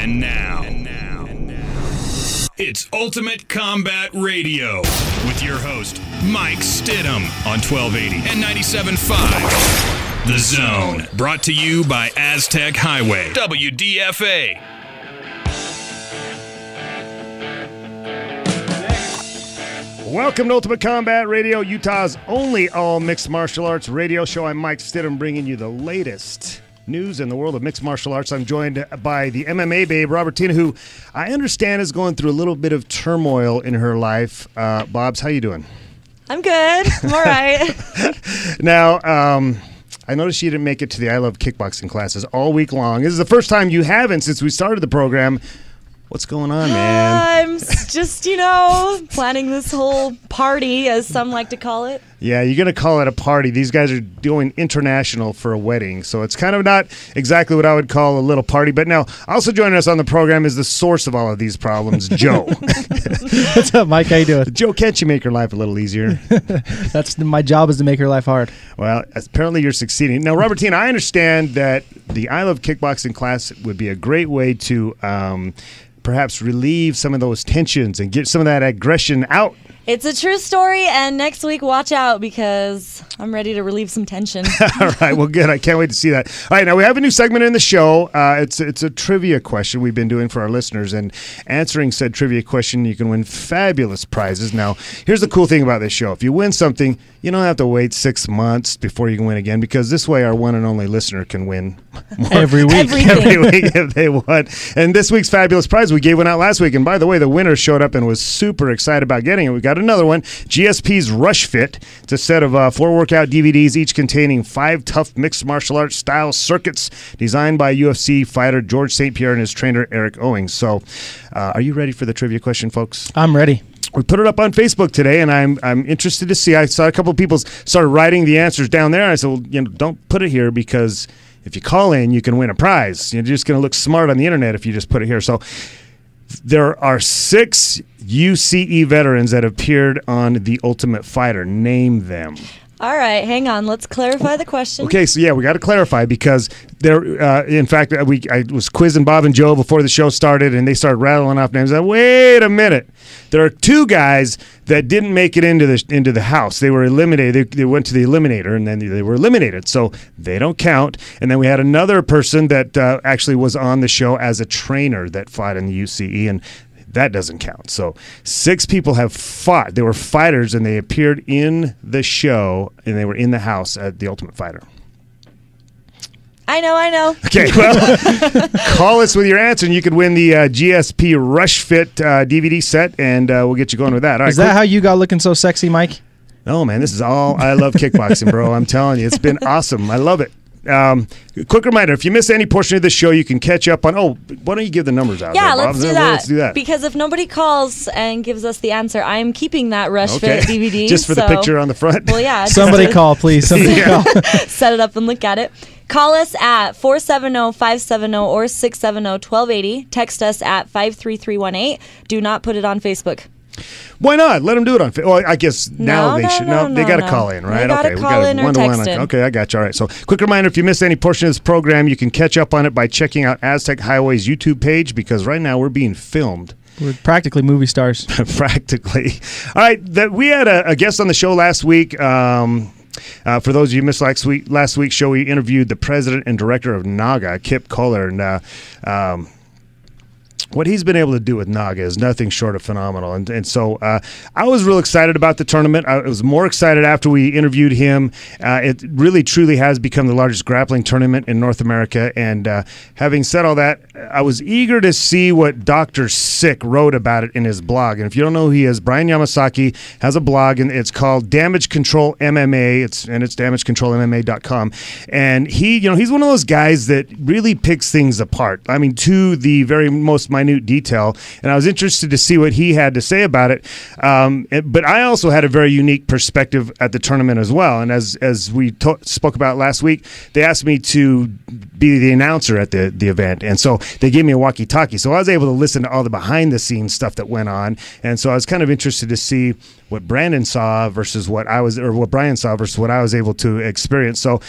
And now, it's Ultimate Combat Radio with your host, Mike Stidham on 1280 and 97.5. The Zone, brought to you by Aztec Highway, WDFA. Welcome to Ultimate Combat Radio, Utah's only all-mixed martial arts radio show. I'm Mike Stidham, bringing you the latest news in the world of mixed martial arts. I'm joined by the MMA babe, Robertina, who I understand is going through a little bit of turmoil in her life. Bobs, how you doing? I'm good. I'm all right. Now, I noticed you didn't make it to the I Love Kickboxing classes all week long. This is the first time you haven't since we started the program. What's going on, man? I'm just, planning this whole party, as some like to call it. Yeah, you're going to call it a party. These guys are doing international for a wedding, so it's kind of not exactly what I would call a little party. But now, also joining us on the program is the source of all of these problems, Joe. What's up, Mike? How you doing? Joe, can't you make her life a little easier? That's my job, is to make her life hard. Well, apparently you're succeeding. Now, Robertina, I understand that the I Love Kickboxing class would be a great way to perhaps relieve some of those tensions and get some of that aggression out. It's a true story, and next week, watch out, because I'm ready to relieve some tension. All right, well, good. I can't wait to see that. All right, now we have a new segment in the show. It's a trivia question we've been doing for our listeners, and answering said trivia question, you can win fabulous prizes. Now, here's the cool thing about this show. If you win something, you don't have to wait 6 months before you can win again, because this way our one and only listener can win more every week. Every week if they want. And this week's fabulous prize, we gave one out last week, and by the way, the winner showed up and was super excited about getting it. We got another one, GSP's Rush Fit. It's a set of 4 workout DVDs, each containing 5 tough mixed martial arts style circuits designed by UFC fighter George St. Pierre and his trainer Eric Owings. So are you ready for the trivia question, folks? I'm ready. We put it up on Facebook today, and I'm interested to see. I saw a couple of people started writing the answers down there. I said, well, don't put it here, because if you call in, you can win a prize. You're just going to look smart on the internet if you just put it here. So there are 6 UCE veterans that appeared on The Ultimate Fighter. Name them. All right, hang on. Let's clarify the question. Okay, so yeah, we got to clarify, because there. In fact, I was quizzing Bob and Joe before the show started, and they started rattling off names. I said, wait a minute. There are 2 guys that didn't make it into the house. They were eliminated. They went to the eliminator, and then they were eliminated, so they don't count. And then we had another person that actually was on the show as a trainer that fought in the UCE, and that doesn't count. So 6 people have fought. They were fighters, and they appeared in the show, and they were in the house at The Ultimate Fighter. I know. Okay, well, call us with your answer, and you could win the GSP Rush Fit DVD set, and we'll get you going with that. All right, is that how you got looking so sexy, Mike? Oh, man, this is all I love kickboxing, bro. I'm telling you, it's been awesome. I love it. Quick reminder, if you miss any portion of the show, you can catch up on, why don't you give the numbers out? Yeah, there, let's do that. Because if nobody calls and gives us the answer, I am keeping that Rush Fit DVD. Just for the picture on the front? Well, yeah. Somebody call, please. Somebody call. Set it up and look at it. Call us at 470-570 or 670-1280. Text us at 53318. Do not put it on Facebook. Why not? Let them do it on Facebook. Well, I guess now they should. No, they got to call in, right? They gotta call in or text in. Okay, I got you. All right. So, quick reminder, if you missed any portion of this program, you can catch up on it by checking out Aztec Highway's YouTube page, because right now we're being filmed. We're practically movie stars. Practically. All right. We had a guest on the show last week. For those of you who missed last week's show, we interviewed the president and director of NAGA, Kip Kohler, and what he's been able to do with NAGA is nothing short of phenomenal. And so I was real excited about the tournament. I was more excited after we interviewed him. It really, truly has become the largest grappling tournament in North America. And having said all that, I was eager to see what Dr. Sick wrote about it in his blog. And if you don't know who he is, Brian Yamasaki has a blog, and it's called Damage Control MMA. It's damagecontrolmma.com. And he's one of those guys that really picks things apart. I mean, to the very most minute detail, and I was interested to see what he had to say about it. But I also had a very unique perspective at the tournament as well. And as we spoke about last week, they asked me to be the announcer at the event, and so they gave me a walkie-talkie. So I was able to listen to all the behind-the-scenes stuff that went on, and so I was kind of interested to see what Brandon saw versus what Brian saw versus what I was able to experience. So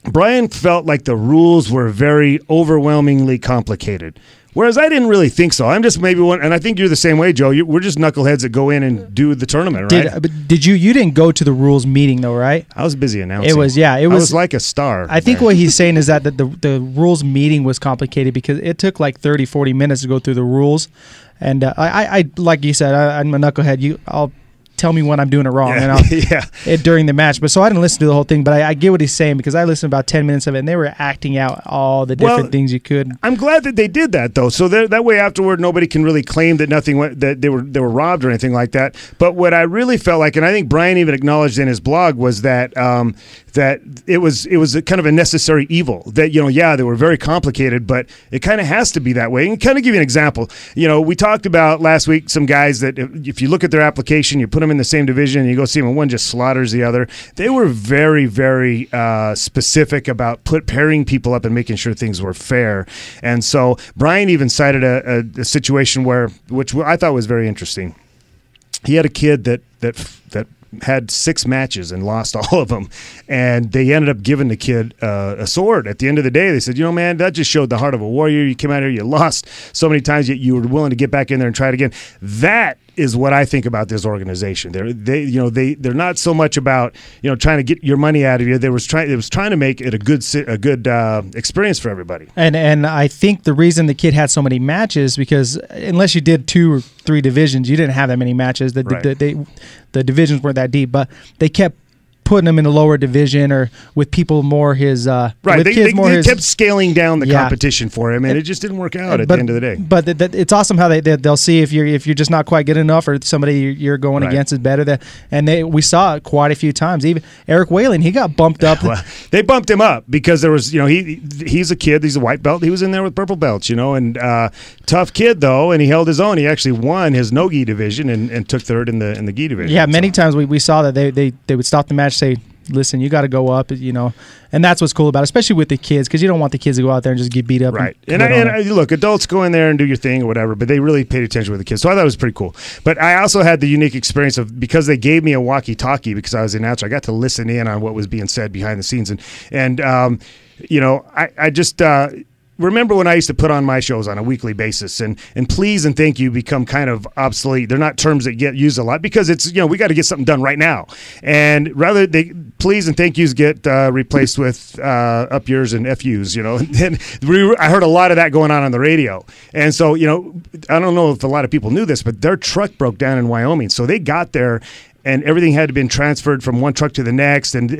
Brian felt like the rules were very overwhelmingly complicated. Whereas I didn't really think so. I'm just maybe one, and I think you're the same way, Joe. We're just knuckleheads that go in and do the tournament, right? Did you didn't go to the rules meeting though, right? I was busy announcing. It was I was like a star. I think what he's saying is that the rules meeting was complicated because it took like 30, 40 minutes to go through the rules. And I like you said, I'm a knucklehead. I'll tell me when I'm doing it wrong, and I'll during the match. But so I didn't listen to the whole thing, but I get what he's saying because I listened to about 10 minutes of it, and they were acting out all the different things you could. I'm glad that they did that though, so that way afterward nobody can really claim that nothing went, that they were robbed or anything like that. But what I really felt like, and I think Brian even acknowledged in his blog, was that that it was a kind of a necessary evil. That they were very complicated, but it kind of has to be that way. And kind of give you an example. We talked about last week some guys that if you look at their application, you put them in the same division and you go see them and one just slaughters the other. They were very, very specific about pairing people up and making sure things were fair. And so Brian even cited a situation which I thought was very interesting. He had a kid that had 6 matches and lost all of them, and they ended up giving the kid a sword. At the end of the day, they said, man, that just showed the heart of a warrior. You came out here, you lost so many times, yet you were willing to get back in there and try it again. That is what I think about this organization. They're not so much about trying to get your money out of you. It was trying to make it a good experience for everybody. And I think the reason the kid had so many matches because unless you did 2 or 3 divisions, you didn't have that many matches. The divisions weren't that deep, but they kept putting him in a lower division or with people more his right. They kept scaling down the competition for him, and it just didn't work out at the end of the day. But it's awesome how they'll see if you're just not quite good enough or somebody you're going against is better. We saw it quite a few times. Even Eric Whalen, he got bumped up. Well, they bumped him up because there was he's a kid. He's a white belt. He was in there with purple belts, and tough kid though, and he held his own. He actually won his no gi division and took third in the gi division. Yeah, many times we saw that they would stop the match. Say, listen, you got to go up, and that's what's cool about it, especially with the kids, because you don't want the kids to go out there and just get beat up. Right. And look, adults go in there and do your thing or whatever, but they really paid attention with the kids. So I thought it was pretty cool. But I also had the unique experience of, because they gave me a walkie-talkie because I was the announcer, I got to listen in on what was being said behind the scenes. And I just remember when I used to put on my shows on a weekly basis, and please and thank you become kind of obsolete. They're not terms that get used a lot because it's, we got to get something done right now. And rather, please and thank yous get replaced with up yours and FUs, And I heard a lot of that going on the radio. And so, I don't know if a lot of people knew this, but their truck broke down in Wyoming. So they got there, and everything had to be transferred from one truck to the next, and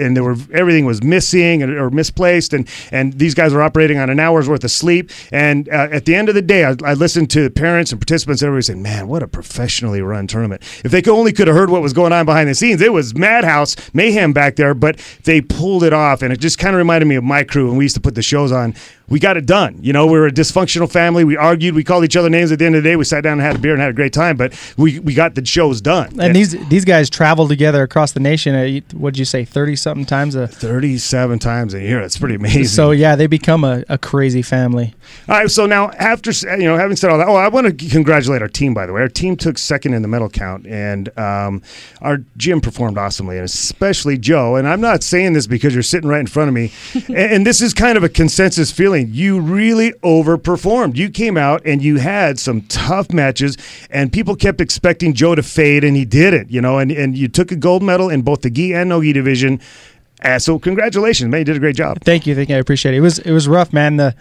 everything was missing or misplaced, and these guys were operating on an hour's worth of sleep. And at the end of the day, I listened to the parents and participants, everybody saying, man, what a professionally run tournament. If they could have heard what was going on behind the scenes, it was madhouse, mayhem back there, but they pulled it off, and it just kind of reminded me of my crew, and we used to put the shows on. We got it done. We were a dysfunctional family. We argued. We called each other names. At the end of the day, we sat down and had a beer and had a great time, but we got the shows done. And these guys travel together across the nation. What'd you say, 30-something times? 37 times a year. That's pretty amazing. So, yeah, they become a crazy family. All right, so now after, having said all that, I want to congratulate our team, by the way. Our team took second in the medal count, and our gym performed awesomely, and especially Joe. And I'm not saying this because you're sitting right in front of me, and this is kind of a consensus feeling. You really overperformed. You came out and you had some tough matches, and people kept expecting Joe to fade, and he didn't, and you took a gold medal in both the gi and no gi division. So congratulations, man! You did a great job. Thank you. I appreciate it. It was rough, man. They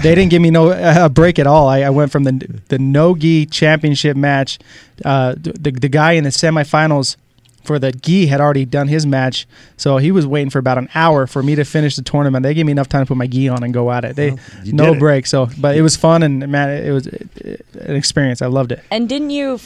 didn't give me no break at all. I went from the no gi championship match. The guy in the semifinals for the gi had already done his match, so he was waiting for about an hour for me to finish the tournament. They gave me enough time to put my gi on and go at it. No break. So, but it was fun, and man, it was an experience. I loved it. And didn't you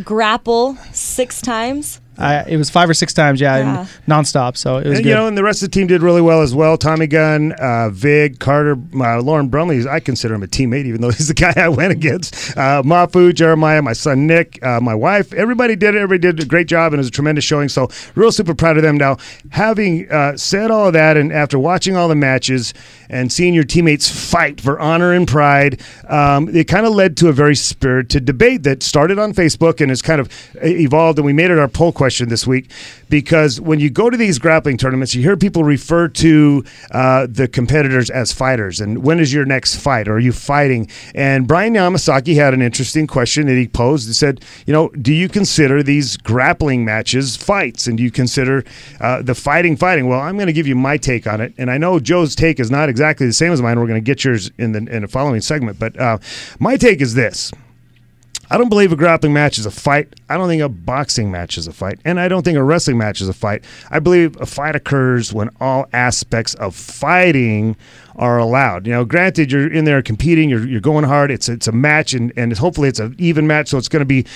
grapple 6 times? It was 5 or 6 times, and nonstop. So it was good. And the rest of the team did really well as well. Tommy Gunn, Vig, Carter, Lauren Brumley. I consider him a teammate, even though he's the guy I went against. Mafu, Jeremiah, my son Nick, my wife. Everybody did it. Everybody did a great job, and it was a tremendous showing. So real super proud of them. Now, having said all of that, and after watching all the matches and seeing your teammates fight for honor and pride, it kind of led to a very spirited debate that started on Facebook and has kind of evolved, and we made it our poll question question this week, because when you go to these grappling tournaments, you hear people refer to the competitors as fighters. And when is your next fight? Or are you fighting? And Brian Yamasaki had an interesting question that he posed. He said, do you consider these grappling matches fights? And do you consider the fighting? Well, I'm going to give you my take on it. And I know Joe's take is not exactly the same as mine. We're going to get yours in the following segment. But my take is this. I don't believe a grappling match is a fight. I don't think a boxing match is a fight. And I don't think a wrestling match is a fight. I believe a fight occurs when all aspects of fighting are allowed. Granted, you're in there competing, you're going hard. It's a match, and hopefully it's an even match, so it's going to be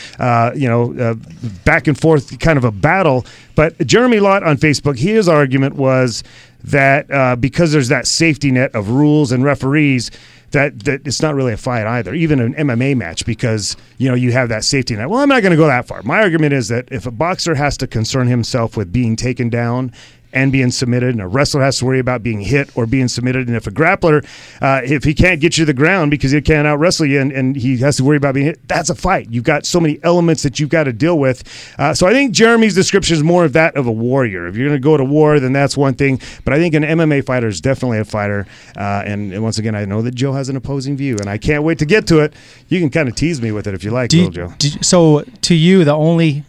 back and forth, kind of a battle. But Jeremy Lott on Facebook, his argument was that because there's that safety net of rules and referees, that it's not really a fight either, even an MMA match, because you have that safety net. Well, I'm not going to go that far. My argument is that if a boxer has to concern himself with being taken down and being submitted, and a wrestler has to worry about being hit or being submitted, and if a grappler, if he can't get you to the ground because he can't out-wrestle you and he has to worry about being hit, that's a fight. You've got so many elements that you've got to deal with. So I think Jeremy's description is more of that of a warrior. If you're going to go to war, then that's one thing. But I think an MMA fighter is definitely a fighter. And once again, I know that Joe has an opposing view, and I can't wait to get to it. You can kind of tease me with it if you like, Joe. So to you, the only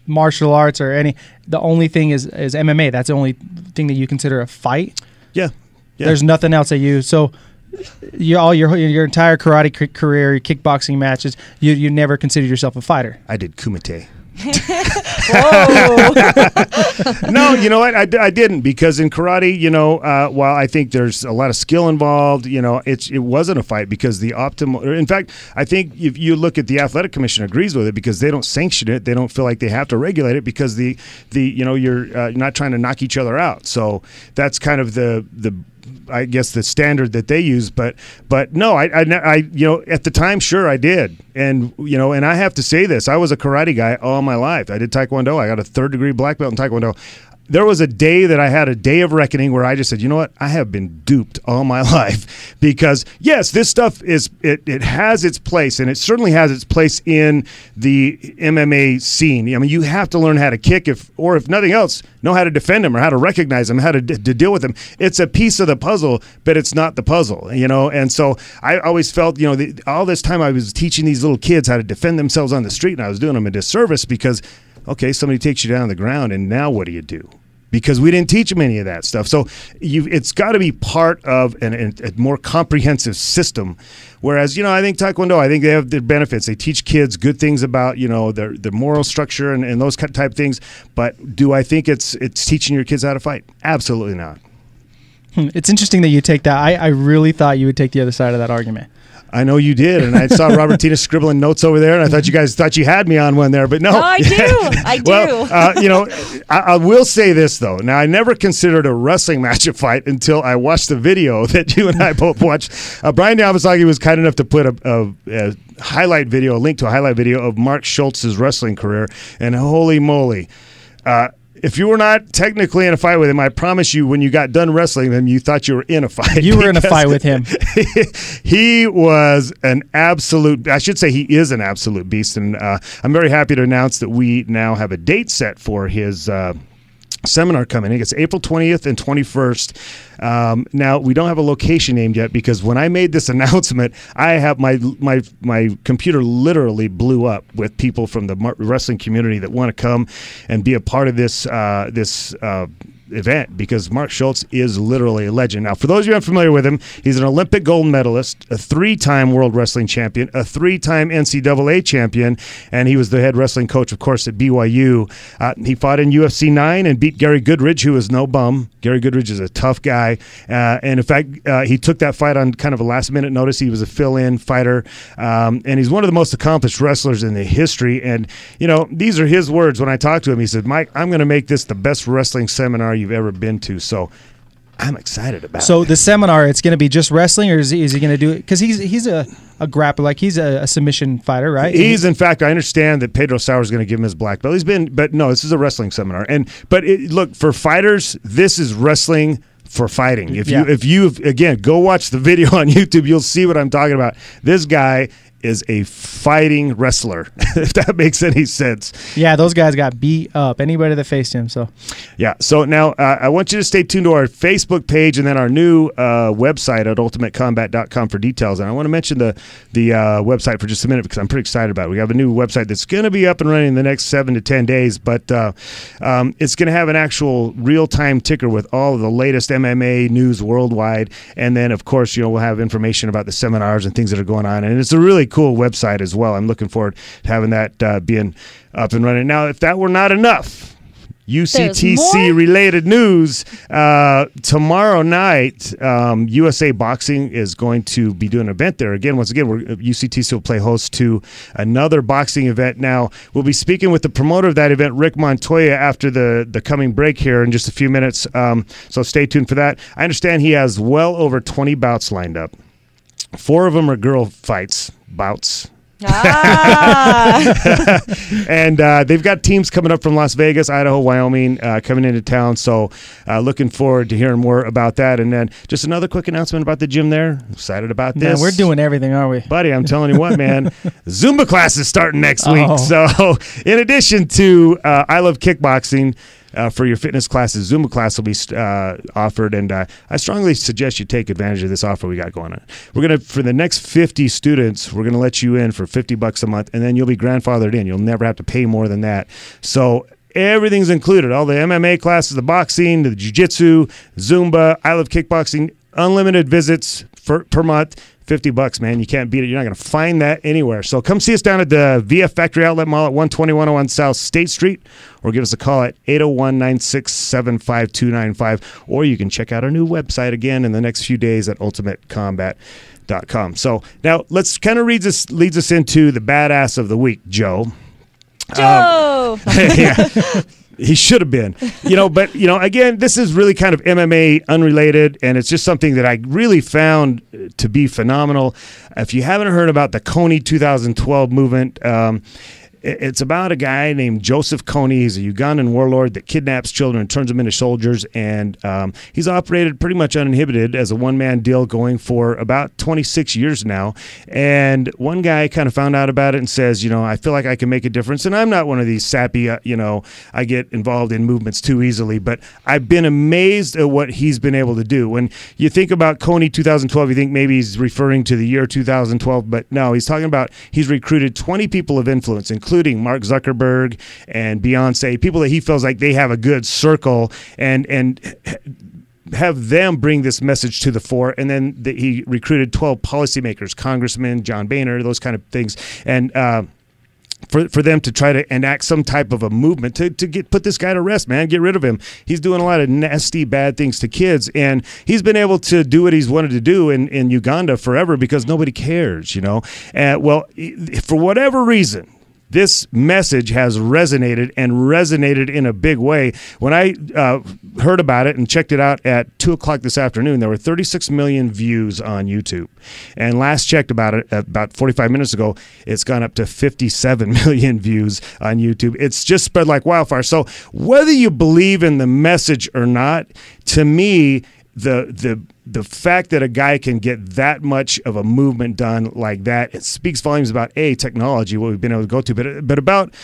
martial arts or the only thing is MMA. That's the only thing that you consider a fight. Yeah. There's nothing else that you. So your entire karate career, your kickboxing matches, you never considered yourself a fighter. I did kumite. Whoa. No, you know what? I didn't, because in karate, while I think there's a lot of skill involved, it wasn't a fight, because the optimal. In fact, I think if you look at the athletic commission agrees with it, because they don't sanction it, they don't feel like they have to regulate it, because you're not trying to knock each other out. So that's kind of the I guess the standard that they use, but no, I at the time, sure, I did, and I have to say this: I was a karate guy all my life. I did Taekwondo. I got a 3rd degree black belt in Taekwondo. There was a day that I had a day of reckoning where I just said, you know what, I have been duped all my life, because yes, this stuff it has its place, and it certainly has its place in the MMA scene. I mean, you have to learn how to kick, if nothing else, know how to defend them or how to recognize them, how to deal with them. It's a piece of the puzzle, but it's not the puzzle, And so I always felt, all this time I was teaching these little kids how to defend themselves on the street, and I was doing them a disservice, because okay, somebody takes you down on the ground, and now what do you do? Because we didn't teach them any of that stuff. So it's got to be part of a more comprehensive system. Whereas, I think Taekwondo, I think they have their benefits. They teach kids good things about, their moral structure and those type things. But do I think it's teaching your kids how to fight? Absolutely not. It's interesting that you take that. I really thought you would take the other side of that argument. I know you did, and I saw Robertina scribbling notes over there, and I thought you guys thought you had me on one there, but no. No, I do. I do. Well, I will say this, though. Now, I never considered a wrestling match a fight until I watched the video that you and I both watched. Brian Yamasaki was kind enough to put a highlight video, a link to a highlight video of Mark Schultz's wrestling career, and holy moly. If you were not technically in a fight with him, I promise you, when you got done wrestling him, you thought you were in a fight. You were in a fight with him. He was an absolute, I should say he is an absolute beast. And I'm very happy to announce that we now have a date set for his seminar coming. It's April 20th and 21st. Now, we don't have a location named yet, because when I made this announcement, I have my computer literally blew up with people from the wrestling community that want to come and be a part of this event, because Mark Schultz is literally a legend. Now, for those of you unfamiliar with him, he's an Olympic gold medalist, a 3-time World Wrestling Champion, a 3-time NCAA champion, and he was the head wrestling coach, of course, at BYU. He fought in UFC 9 and beat Gary Goodridge, who is no bum. Gary Goodridge is a tough guy, and in fact, he took that fight on kind of a last-minute notice. He was a fill-in fighter, and he's one of the most accomplished wrestlers in the history. And, these are his words when I talked to him. He said, Mike, I'm going to make this the best wrestling seminar you've ever been to. So I'm excited about it. So the seminar, it's going to be just wrestling, or is he going to do it? Because he's a grappler, like he's a submission fighter, right? In fact, I understand that Pedro Sauer is going to give him his black belt. But no, this is a wrestling seminar. But look, for fighters, this is wrestling for fighting. If you again, go watch the video on YouTube, you'll see what I'm talking about. This guy is a fighting wrestler, if that makes any sense. Yeah, those guys got beat up. Anybody that faced him. So yeah. So now I want you to stay tuned to our Facebook page and then our new website at ultimatecombat.com for details. And I want to mention the website for just a minute because I'm pretty excited about it. We have a new website that's going to be up and running in the next 7 to 10 days, but it's going to have an actual real-time ticker with all of the latest MMA news worldwide. And then, of course, we'll have information about the seminars and things that are going on. And it's a really cool website as well. I'm looking forward to having that being up and running. Now, if that were not enough, UCTC related news, tomorrow night, USA Boxing is going to be doing an event there. Once again, UCTC will play host to another boxing event. Now, we'll be speaking with the promoter of that event, Rick Montoya, after the coming break here in just a few minutes. So stay tuned for that. I understand he has well over 20 bouts lined up. 4 of them are girl bouts. And they've got teams coming up from Las Vegas, Idaho, Wyoming coming into town. So looking forward to hearing more about that. And then just another quick announcement about the gym there. Excited about this. Man, we're doing everything, aren't we? Buddy, I'm telling you what, man. Zumba class is starting next week. So in addition to I Love Kickboxing, for your fitness classes, Zumba class will be offered, and I strongly suggest you take advantage of this offer we got going on. For the next 50 students, we're gonna let you in for $50 a month, and then you'll be grandfathered in. You'll never have to pay more than that. So everything's included: all the MMA classes, the boxing, the jiu-jitsu, Zumba, I Love Kickboxing, unlimited visits per month. $50, man. You can't beat it. You're not going to find that anywhere. So come see us down at the VF Factory Outlet Mall at 12101 South State Street, or give us a call at 801-967-5295, or you can check out our new website again in the next few days at ultimatecombat.com. So now let's kind of leads us into the badass of the week, Joe. Yeah. He should have been, but again, this is really kind of MMA unrelated, and it's just something that I really found to be phenomenal. If you haven't heard about the Kony 2012 movement, it's about a guy named Joseph Kony. He's a Ugandan warlord that kidnaps children and turns them into soldiers, and he's operated pretty much uninhibited as a one-man deal going for about 26 years now. And one guy kind of found out about it and says, I feel like I can make a difference, and I'm not one of these sappy, I get involved in movements too easily, but I've been amazed at what he's been able to do. When you think about Kony 2012, you think maybe he's referring to the year 2012, but no, he's talking about he's recruited 20 people of influence, including Mark Zuckerberg and Beyonce, people that he feels like they have a good circle, and have them bring this message to the fore. And then he recruited 12 policymakers, congressmen, John Boehner, those kind of things, and for them to try to enact some type of a movement to put this guy to rest, man, get rid of him. He's doing a lot of nasty, bad things to kids, and he's been able to do what he's wanted to do in Uganda forever because nobody cares, Well, for whatever reason, this message has resonated in a big way. When I heard about it and checked it out at 2 o'clock this afternoon, there were 36 million views on YouTube. And last checked about it, about 45 minutes ago, it's gone up to 57 million views on YouTube. It's just spread like wildfire. So whether you believe in the message or not, to me, the fact that a guy can get that much of a movement done like that, it speaks volumes about technology, what we've been able to go to, but about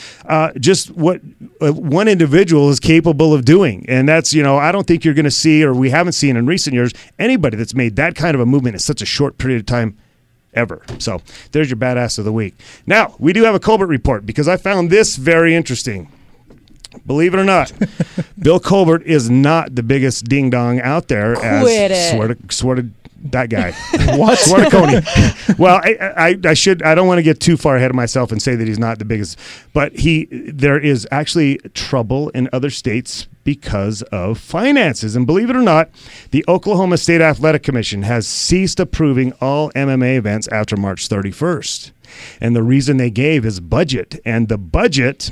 just what one individual is capable of doing. And that's, I don't think you're going to see, or we haven't seen in recent years, anybody that's made that kind of a movement in such a short period of time ever. So there's your badass of the week. Now, we do have a Colbert report because I found this very interesting. Believe it or not, Bill Colbert is not the biggest ding dong out there. Swear to that guy. What? Swear to Kony. Well, I don't want to get too far ahead of myself and say that he's not the biggest, but there is actually trouble in other states because of finances. And believe it or not, the Oklahoma State Athletic Commission has ceased approving all MMA events after March 31st. And the reason they gave is budget. And the budget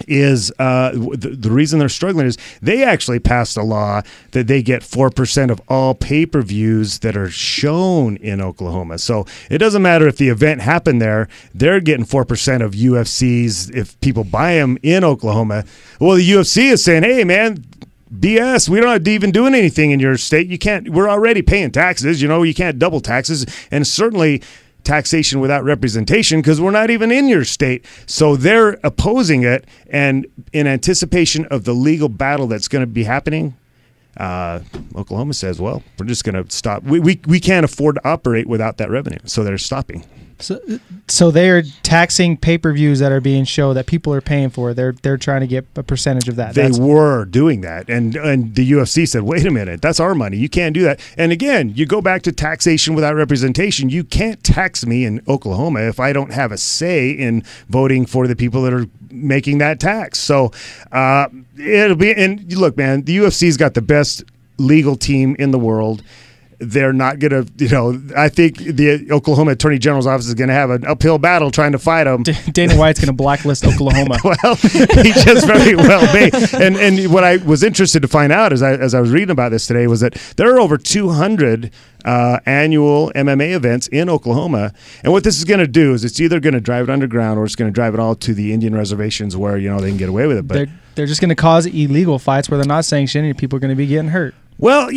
is the reason they're struggling is they actually passed a law that they get 4% of all pay-per-views that are shown in Oklahoma. So it doesn't matter if the event happened there, they're getting 4% of UFCs if people buy them in Oklahoma. Well, the UFC is saying, hey, man, BS. We're not even doing anything in your state. We're already paying taxes. You can't double taxes. And certainly taxation without representation because we're not even in your state. So they're opposing it, and in anticipation of the legal battle that's going to be happening, Oklahoma says, well, we're just going to stop. We can't afford to operate without that revenue, so they're stopping. So they're taxing pay-per-views that are being shown that people are paying for. They're trying to get a percentage of that. They were doing that, and the UFC said, wait a minute, that's our money. You can't do that. And again, you go back to taxation without representation. You can't tax me in Oklahoma if I don't have a say in voting for the people that are making that tax. So it'll be – and look, man, the UFC's got the best legal team in the world. They're not going to, I think the Oklahoma Attorney General's office is going to have an uphill battle trying to fight them. Dana White's going to blacklist Oklahoma. Well, he just very well may. And what I was interested to find out as I was reading about this today was that there are over 200 annual MMA events in Oklahoma. And what this is going to do is it's either going to drive it underground or it's going to drive it all to the Indian reservations where, they can get away with it. But they're just going to cause illegal fights where they're not sanctioned and people are going to be getting hurt. Well,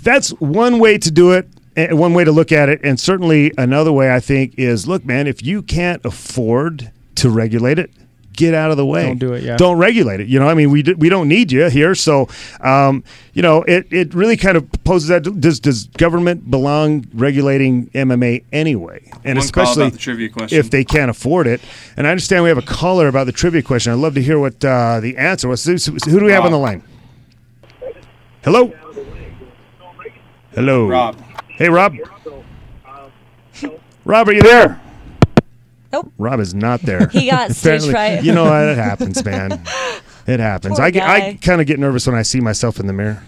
that's one way to do it, one way to look at it, and certainly another way I think is, look, man, if you can't afford to regulate it, get out of the way. Don't do it, yeah. Don't regulate it. We don't need you here. So, it really kind of poses that, does government belong regulating MMA anyway? And especially about the trivia question. If they can't afford it. And I understand we have a caller about the trivia question. I'd love to hear what the answer was. Who do we have on the line? Hello? Hello. Rob. Hey, Rob. Rob, are you there? Nope. Rob is not there. He got stage fright. You know what? It happens, man. It happens. I kind of get nervous when I see myself in the mirror.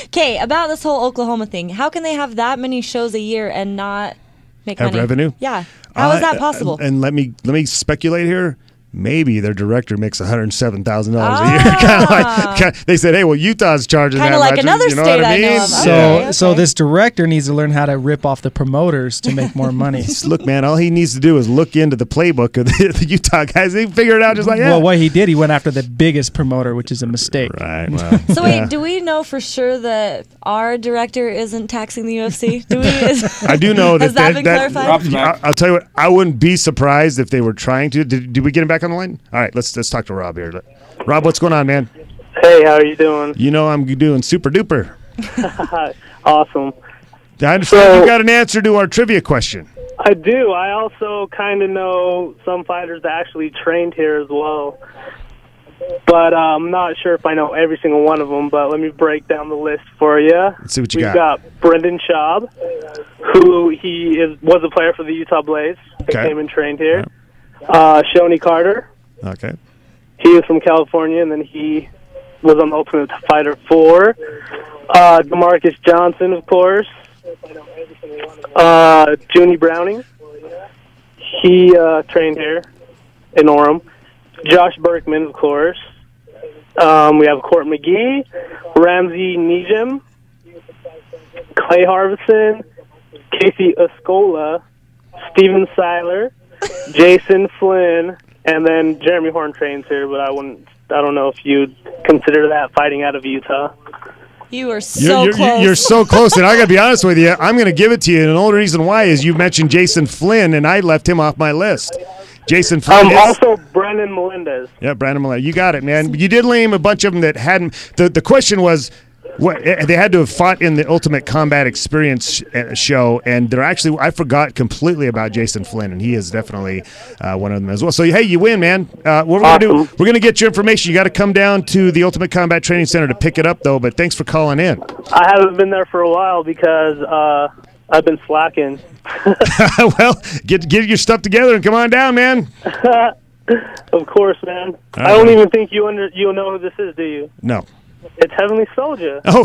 Okay, about this whole Oklahoma thing, how can they have that many shows a year and not make money? Have revenue? Yeah. How is that possible? And let me speculate here. Maybe their director makes $107,000 a year. They said, "Hey, well, Utah's charging that much." Kind of like another state I know of. So this director needs to learn how to rip off the promoters to make more money. Look, man, all he needs to do is look into the playbook of the Utah guys. They figure it out just like that. Well, what he did, he went after the biggest promoter, which is a mistake. Right. Well, so wait, do we know for sure that our director isn't taxing the UFC? I do know that. Has that been clarified? I'll tell you what. I wouldn't be surprised if they were trying to. Did we get him back on the line? All right, let's talk to Rob here. Rob, what's going on, man? Hey, how are you doing? I'm doing super duper. Awesome. I understand you got an answer to our trivia question. I do. I also kind of know some fighters that actually trained here as well. But I'm not sure if I know every single one of them, but let me break down the list for you. Let's see what you got. We've got Brendan Schaub, who was a player for the Utah Blaze. He came and trained here. Yeah. Shoney Carter. Okay. He was from California, and then he was on Ultimate Fighter 4. DeMarcus Johnson, of course. Junie Browning. He trained here in Orem. Josh Berkman, of course. We have Court McGee, Ramsey Nijim, Clay Harbison, Casey Escola, Steven Seiler, Jason Flynn, and then Jeremy Horn trains here, but I don't know if you'd consider that fighting out of Utah. You are so close. You're so close, and I got to be honest with you. I'm going to give it to you, and the only reason why is you mentioned Jason Flynn, and I left him off my list. Jason Flynn. Also Brandon Melendez. Yeah, Brandon Melendez. You got it, man. You did name a bunch of them that hadn't. The question was, what they had to have fought in the Ultimate Combat Experience show, and they're actually. I forgot completely about Jason Flynn, and he is definitely one of them as well. So hey, you win, man. What we're gonna do? We're gonna get your information. You got to come down to the Ultimate Combat Training Center to pick it up, though. But thanks for calling in. I haven't been there for a while because I've been slacking. Well, get your stuff together and come on down, man. Of course, man. I don't even think you'll know who this is, do you? No. It's Heavenly Soldier. Oh,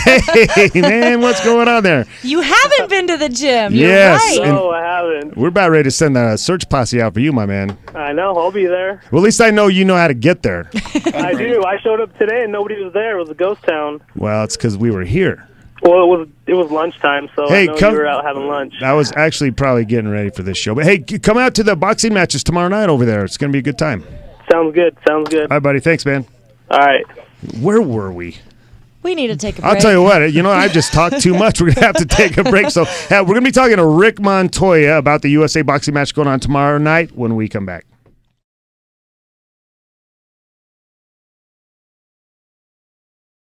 hey, man, what's going on there? You haven't been to the gym. Yes. You're right. No, I haven't. We're about ready to send a search posse out for you, my man. I know. I'll be there. Well, at least I know you know how to get there. I do. I showed up today and nobody was there. It was a ghost town. Well, it's because we were here. Well, it was lunchtime, so I know you were out having lunch. I was actually probably getting ready for this show. But, hey, come out to the boxing matches tomorrow night over there. It's going to be a good time. Sounds good. All right, buddy. Thanks, man. All right. Where were we? We need to take a break. I'll tell you what, I've just talked too much. We're going to have to take a break. So we're going to be talking to Rick Montoya about the USA boxing match going on tomorrow night when we come back.